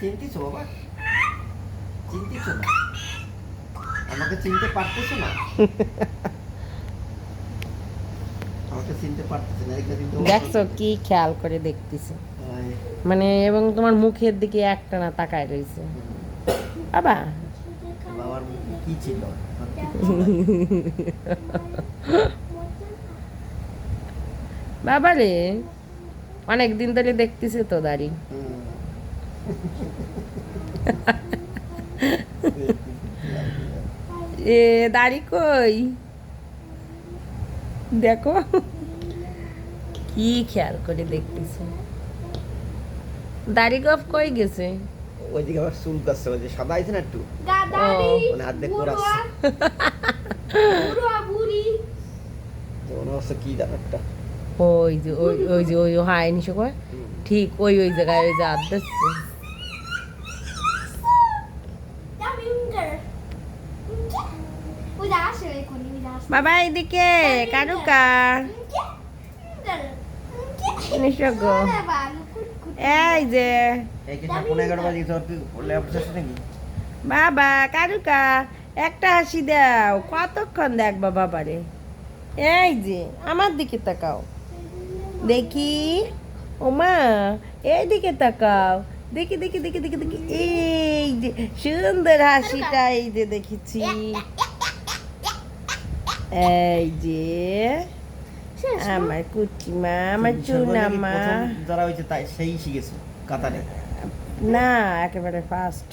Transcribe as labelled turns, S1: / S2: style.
S1: চিনতেছো বাবা? চিনতেছো না? আমাকে চিনতে পারতেছো না? আমাকে চিনতে পারতেছো না? এটা কিন্তু
S2: দেখছো কি খেয়াল করে দেখতেছে, মানে এবং তোমার মুখের দিকে একটা না তাকায় রয়েছে। বাবা
S1: বাবার মুখে কি ছিল?
S2: বাবা রে, অনেক দিন ধরে দেখতেছে তো দাড়ি। এ দাড়ি কই দেখো, কি খেয়াল করে দেখতেছে। দাড়ি গফ কই গেছে?
S1: ওইদিকে আবার চুল কাচ্ছে, ওই যে সাদা আছে না একটু, মানে অর্ধেক করাচ্ছে। তো মনে হচ্ছে কি জানো একটা।
S2: ওই যে ওই যে ওই হাই নিশো কয় ঠিক ওই ওই জায়গায় ওই যে আদ্দাস। বাবা এদিকে কারুকা নিশো গো, এই যে
S1: এই কি 11:30 বাজে তোর কি ল্যাপটপ আছে নাকি?
S2: বাবা কারুকা একটা হাসি দাও, কতক্ষণ দেখবা বাবারে। এই যে আমার দিকে তাকাও দেখি, ওমা এইদিকে তাকাও দেখি দেখি দেখি দেখি দেখি, এই যে সুন্দর হাসিটা, এই যে দেখেছি, এই যে আমার কুটিমা, আমার চুনামা।
S1: প্রথম যারা হয়েছে তাই সেই শিখেছে কাতারে।
S2: না একেবারে ফার্স্ট।